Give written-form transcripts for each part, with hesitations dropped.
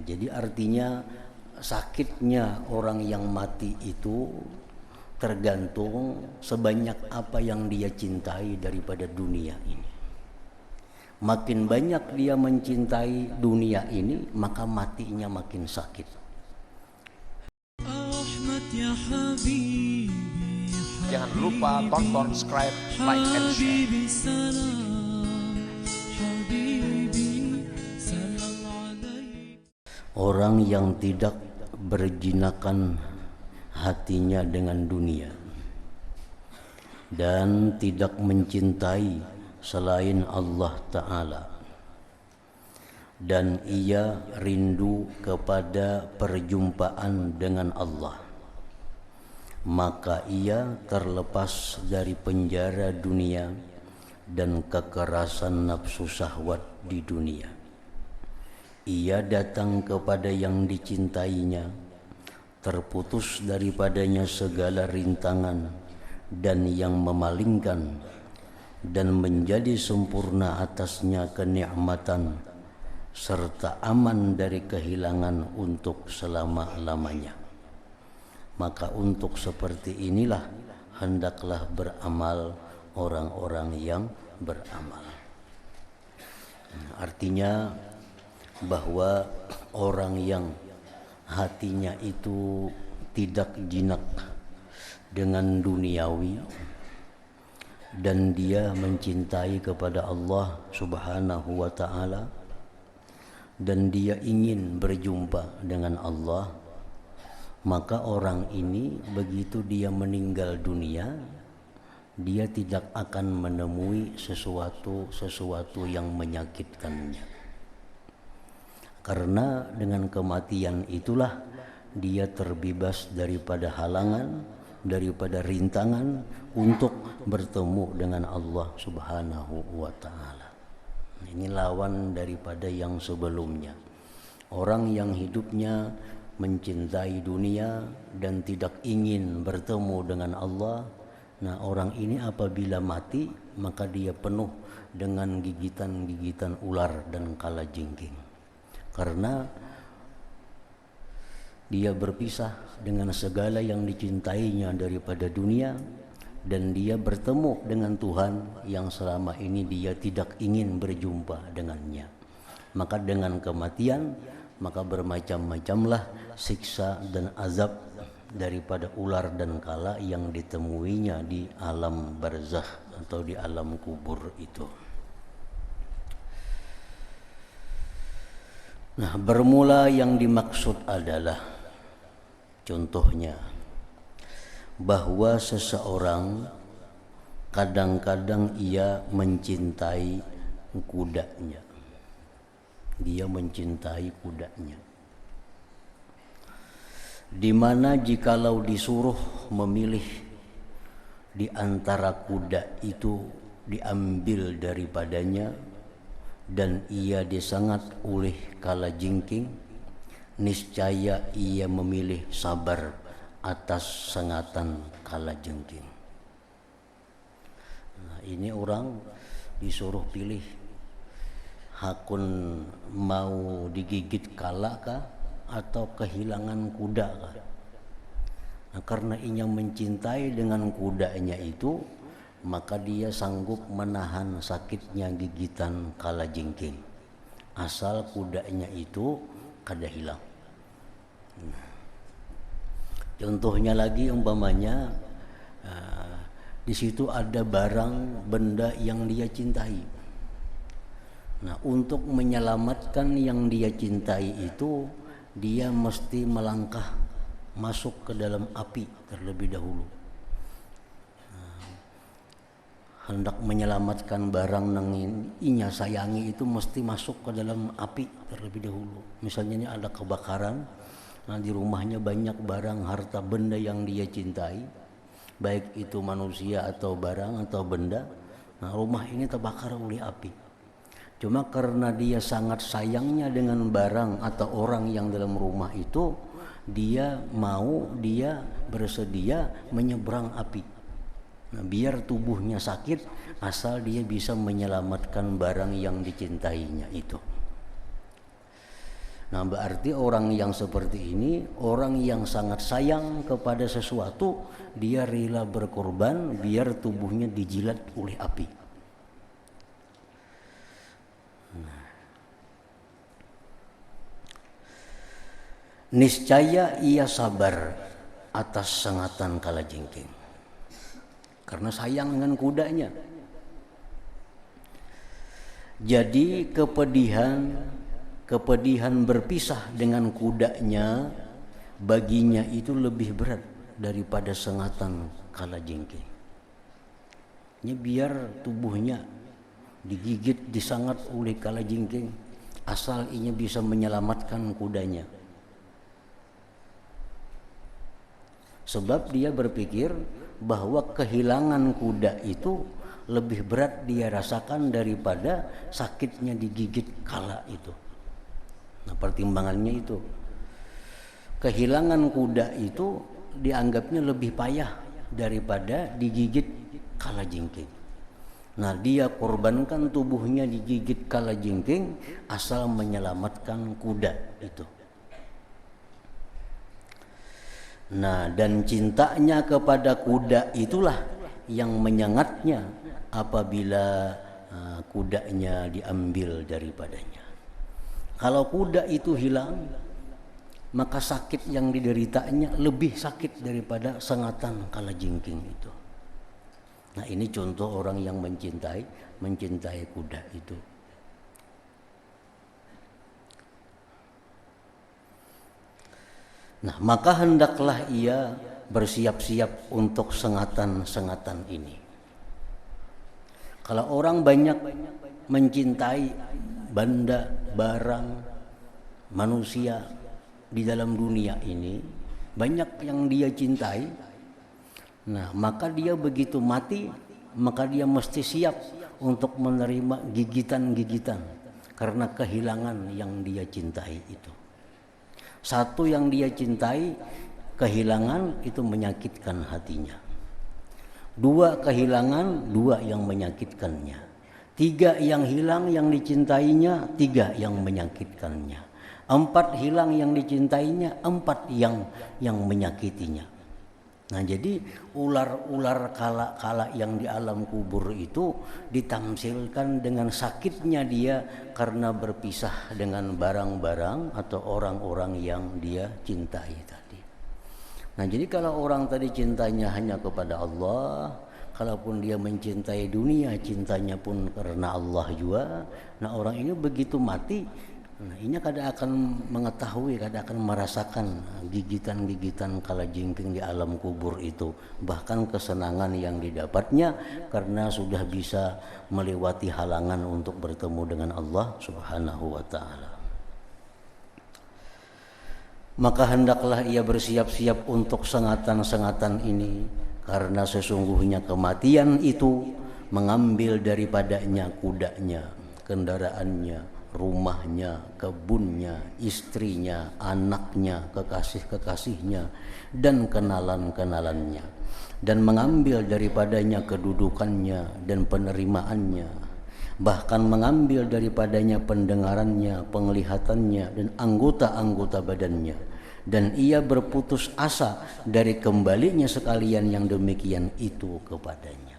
Jadi artinya sakitnya orang yang mati itu tergantung sebanyak apa yang dia cintai daripada dunia ini. Makin banyak dia mencintai dunia ini, maka matinya makin sakit. Jangan lupa tonton, subscribe, like, and share. Orang yang tidak berjinakan hatinya dengan dunia dan tidak mencintai selain Allah Ta'ala, dan ia rindu kepada perjumpaan dengan Allah, maka ia terlepas dari penjara dunia dan kekerasan nafsu syahwat di dunia. Ia datang kepada yang dicintainya, terputus daripadanya segala rintangan dan yang memalingkan, dan menjadi sempurna atasnya kenikmatan serta aman dari kehilangan untuk selama-lamanya. Maka untuk seperti inilah hendaklah beramal orang-orang yang beramal. Artinya bahwa orang yang hatinya itu tidak jinak dengan duniawi dan dia mencintai kepada Allah Subhanahu wa Ta'ala, dan dia ingin berjumpa dengan Allah, maka orang ini begitu dia meninggal dunia, dia tidak akan menemui sesuatu yang menyakitkannya. Karena dengan kematian itulah dia terbebas daripada halangan, daripada rintangan untuk bertemu dengan Allah Subhanahu wa Ta'ala. Ini lawan daripada yang sebelumnya. Orang yang hidupnya mencintai dunia dan tidak ingin bertemu dengan Allah, nah orang ini apabila mati maka dia penuh dengan gigitan-gigitan ular dan kalajengking. Karena dia berpisah dengan segala yang dicintainya daripada dunia, dan dia bertemu dengan Tuhan yang selama ini dia tidak ingin berjumpa dengannya. Maka dengan kematian, maka bermacam-macamlah siksa dan azab daripada ular dan kala yang ditemuinya di alam barzakh atau di alam kubur itu. Nah, bermula yang dimaksud adalah contohnya bahwa seseorang kadang-kadang ia mencintai kudanya. Dia mencintai kudanya. Di mana jikalau disuruh memilih di antara kuda itu diambil daripadanya dan ia disengat oleh kalajengking, niscaya ia memilih sabar atas sengatan kalajengking. Nah, ini orang disuruh pilih, hakun mau digigit kala kah atau kehilangan kuda kah? Nah, karena ia mencintai dengan kudanya itu, maka dia sanggup menahan sakitnya gigitan kalajengking, asal kudanya itu kada hilang. Contohnya lagi umpamanya di situ ada barang benda yang dia cintai. Nah, untuk menyelamatkan yang dia cintai itu, dia mesti melangkah masuk ke dalam api terlebih dahulu. Hendak menyelamatkan barang nang inya sayangi itu mesti masuk ke dalam api terlebih dahulu. Misalnya ini ada kebakaran, nah di rumahnya banyak barang harta benda yang dia cintai, baik itu manusia atau barang atau benda. Nah, rumah ini terbakar oleh api. Cuma karena dia sangat sayangnya dengan barang atau orang yang dalam rumah itu, dia bersedia menyeberang api. Nah, biar tubuhnya sakit, asal dia bisa menyelamatkan barang yang dicintainya itu. Nah, berarti orang yang seperti ini, orang yang sangat sayang kepada sesuatu, dia rela berkorban biar tubuhnya dijilat oleh api. Niscaya ia sabar atas sengatan kalajengking, karena sayang dengan kudanya. Jadi kepedihan berpisah dengan kudanya baginya itu lebih berat daripada sengatan kalajengking. Ini biar tubuhnya digigit, disangat oleh kalajengking, asal ia bisa menyelamatkan kudanya. Sebab dia berpikir bahwa kehilangan kuda itu lebih berat dia rasakan daripada sakitnya digigit kala itu. Nah, pertimbangannya itu. Kehilangan kuda itu dianggapnya lebih payah daripada digigit kalajengking. Nah, dia korbankan tubuhnya digigit kalajengking asal menyelamatkan kuda itu. Nah, dan cintanya kepada kuda itulah yang menyengatnya apabila kudanya diambil daripadanya. Kalau kuda itu hilang, maka sakit yang dideritanya lebih sakit daripada sengatan kalajengking itu. Nah, ini contoh orang yang mencintai kuda itu. Nah, maka hendaklah ia bersiap-siap untuk sengatan-sengatan ini. Kalau orang banyak mencintai benda, barang, manusia di dalam dunia ini, banyak yang dia cintai, nah maka dia begitu mati, maka dia mesti siap untuk menerima gigitan-gigitan karena kehilangan yang dia cintai itu. Satu yang dia cintai, kehilangan itu menyakitkan hatinya. Dua kehilangan, dua yang menyakitkannya. Tiga yang hilang yang dicintainya, tiga yang menyakitkannya. Empat hilang yang dicintainya, empat yang menyakitinya. Nah, jadi ular-ular kala-kala yang di alam kubur itu ditamsilkan dengan sakitnya dia karena berpisah dengan barang-barang atau orang-orang yang dia cintai tadi. Nah, jadi kalau orang tadi cintanya hanya kepada Allah, kalaupun dia mencintai dunia, cintanya pun karena Allah juga. Nah, orang ini begitu mati, nah, ini kadang akan mengetahui, kadang akan merasakan gigitan-gigitan kalajengking di alam kubur itu. Bahkan kesenangan yang didapatnya karena sudah bisa melewati halangan untuk bertemu dengan Allah Subhanahu wa ta'ala. Maka hendaklah ia bersiap-siap untuk sengatan-sengatan ini, karena sesungguhnya kematian itu mengambil daripadanya kudanya, kendaraannya, rumahnya, kebunnya, istrinya, anaknya, kekasih-kekasihnya, dan kenalan-kenalannya, dan mengambil daripadanya kedudukannya dan penerimaannya, bahkan mengambil daripadanya pendengarannya, penglihatannya, dan anggota-anggota badannya. Dan ia berputus asa dari kembalinya sekalian yang demikian itu kepadanya.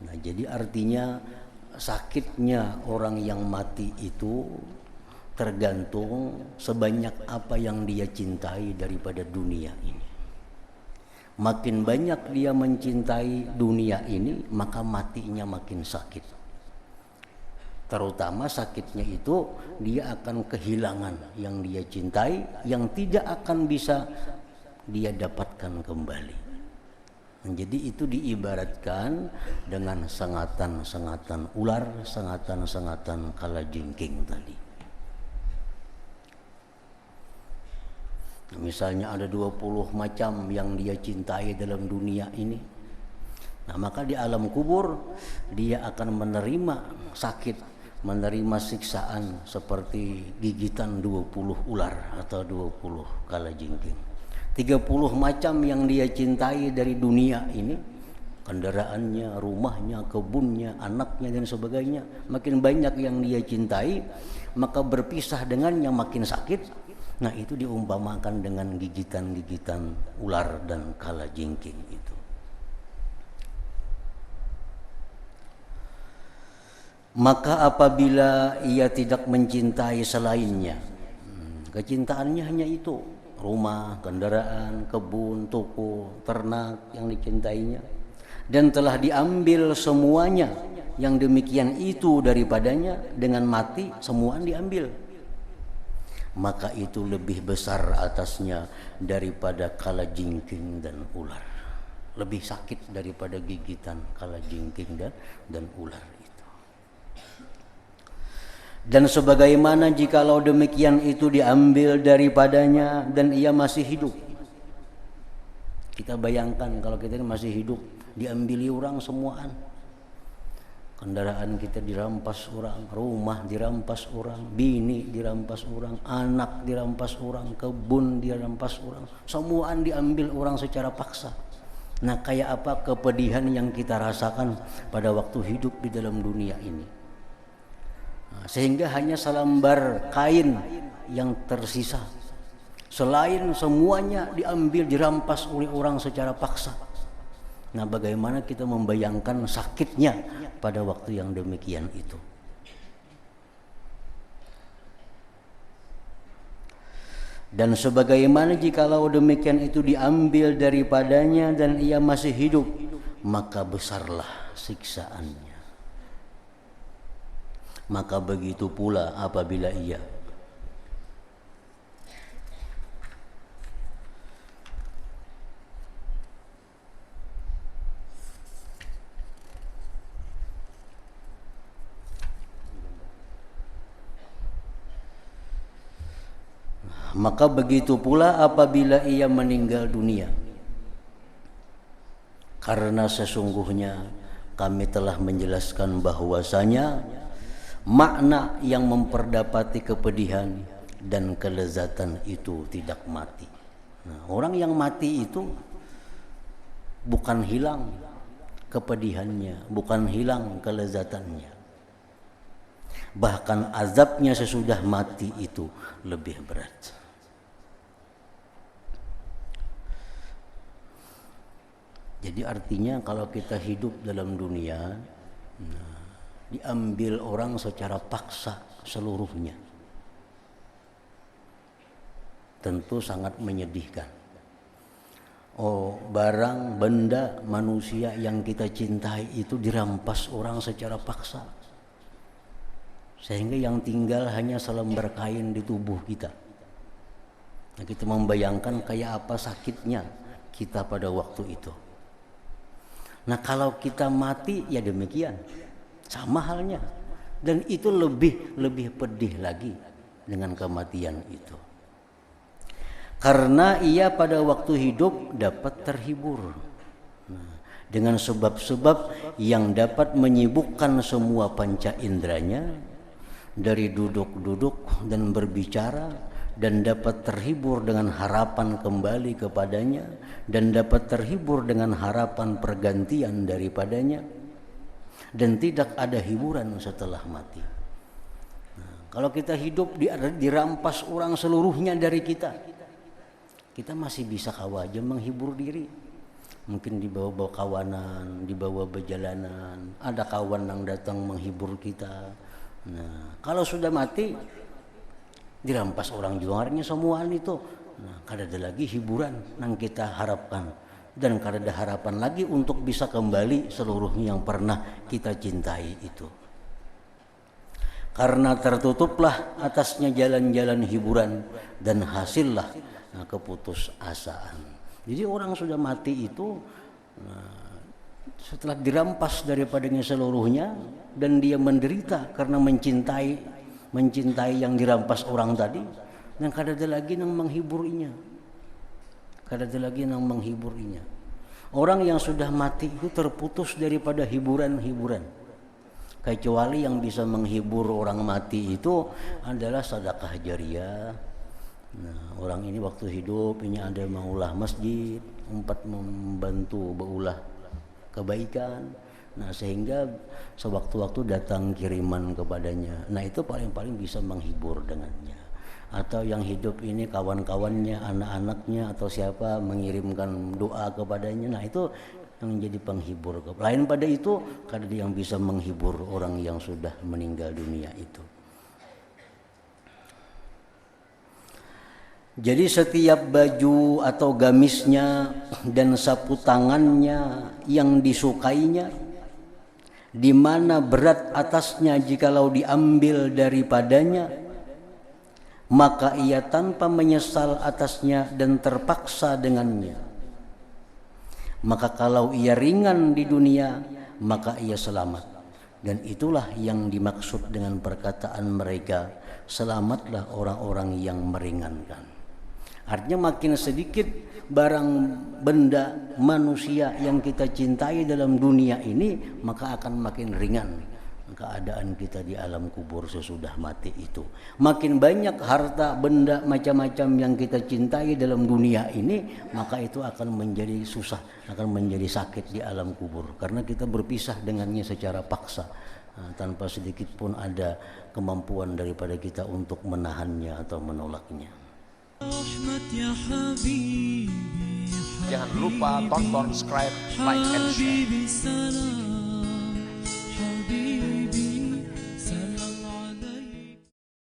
Nah, jadi artinya sakitnya orang yang mati itu tergantung sebanyak apa yang dia cintai daripada dunia ini. Makin banyak dia mencintai dunia ini, maka matinya makin sakit. Terutama sakitnya itu dia akan kehilangan yang dia cintai, yang tidak akan bisa dia dapatkan kembali. Jadi itu diibaratkan dengan sengatan-sengatan ular, sengatan-sengatan kalajengking tadi. Misalnya ada 20 macam yang dia cintai dalam dunia ini. Nah, maka di alam kubur dia akan menerima sakit, menerima siksaan seperti gigitan 20 ular atau 20 kalajengking. 30 macam yang dia cintai dari dunia ini, kendaraannya, rumahnya, kebunnya, anaknya dan sebagainya. Makin banyak yang dia cintai, maka berpisah dengannya makin sakit. Nah, itu diumpamakan dengan gigitan-gigitan ular dan kalajengking itu. Maka apabila ia tidak mencintai selainnya, kecintaannya hanya itu, rumah, kendaraan, kebun, toko, ternak yang dicintainya, dan telah diambil semuanya yang demikian itu daripadanya, dengan mati semua diambil, maka itu lebih besar atasnya daripada kalajengking dan ular, lebih sakit daripada gigitan kalajengking dan ular itu. Dan sebagaimana jikalau demikian itu diambil daripadanya dan ia masih hidup. Kita bayangkan kalau kita ini masih hidup, diambili orang semuaan. Kendaraan kita dirampas orang, rumah dirampas orang, bini dirampas orang, anak dirampas orang, kebun dirampas orang, semuaan diambil orang secara paksa. Nah, kayak apa kepedihan yang kita rasakan pada waktu hidup di dalam dunia ini. Sehingga hanya selembar kain yang tersisa, selain semuanya diambil, dirampas oleh orang secara paksa. Nah, bagaimana kita membayangkan sakitnya pada waktu yang demikian itu. Dan sebagaimana jikalau demikian itu diambil daripadanya dan ia masih hidup, maka besarlah siksaannya. Maka begitu pula apabila ia meninggal dunia. Karena sesungguhnya kami telah menjelaskan bahwasanya makna yang memperdapati kepedihan dan kelezatan itu tidak mati. Nah, orang yang mati itu bukan hilang kepedihannya, bukan hilang kelezatannya. Bahkan azabnya sesudah mati itu lebih berat. Jadi artinya kalau kita hidup dalam dunia, diambil orang secara paksa seluruhnya, tentu sangat menyedihkan. Oh, barang, benda, manusia yang kita cintai itu dirampas orang secara paksa, sehingga yang tinggal hanya selembar kain di tubuh kita. Nah, kita membayangkan kayak apa sakitnya kita pada waktu itu. Nah, kalau kita mati ya demikian, sama halnya, dan itu lebih pedih lagi dengan kematian itu. Karena ia pada waktu hidup dapat terhibur dengan sebab-sebab yang dapat menyibukkan semua panca inderanya, dari duduk-duduk dan berbicara, dan dapat terhibur dengan harapan kembali kepadanya, dan dapat terhibur dengan harapan pergantian daripadanya, dan tidak ada hiburan setelah mati. Nah, kalau kita hidup dirampas orang seluruhnya dari kita, kita masih bisa kawaja menghibur diri. Mungkin dibawa-bawa kawanan, dibawa berjalanan, ada kawan yang datang menghibur kita. Nah, kalau sudah mati, dirampas orang juaranya semuaan itu. Nah, kada ada lagi hiburan yang kita harapkan, dan kada ada harapan lagi untuk bisa kembali seluruhnya yang pernah kita cintai itu. Karena tertutuplah atasnya jalan-jalan hiburan dan hasillah keputusasaan. Jadi orang sudah mati itu, setelah dirampas daripadanya seluruhnya, dan dia menderita karena mencintai yang dirampas orang tadi, dan kada ada lagi yang menghiburinya. Orang yang sudah mati itu terputus daripada hiburan-hiburan. Kecuali yang bisa menghibur orang mati itu adalah sedekah jariyah. Nah, orang ini waktu hidup ini ada mengulah masjid, membantu beulah kebaikan. Nah, sehingga sewaktu-waktu datang kiriman kepadanya. Nah, itu paling-paling bisa menghibur dengannya. Atau yang hidup ini kawan-kawannya, anak-anaknya atau siapa mengirimkan doa kepadanya. Nah, itu yang menjadi penghibur. Lain pada itu, kada yang bisa menghibur orang yang sudah meninggal dunia itu. Jadi setiap baju atau gamisnya dan sapu tangannya yang disukainya, di mana berat atasnya jikalau diambil daripadanya, maka ia tanpa menyesal atasnya dan terpaksa dengannya. Maka kalau ia ringan di dunia, maka ia selamat. Dan itulah yang dimaksud dengan perkataan mereka, selamatlah orang-orang yang meringankan. Artinya makin sedikit barang benda manusia yang kita cintai dalam dunia ini, maka akan makin ringan keadaan kita di alam kubur sesudah mati itu. Makin banyak harta benda macam-macam yang kita cintai dalam dunia ini, maka itu akan menjadi susah, akan menjadi sakit di alam kubur. Karena kita berpisah dengannya secara paksa, tanpa sedikit pun ada kemampuan daripada kita untuk menahannya atau menolaknya. Jangan lupa tonton, subscribe, like, and share.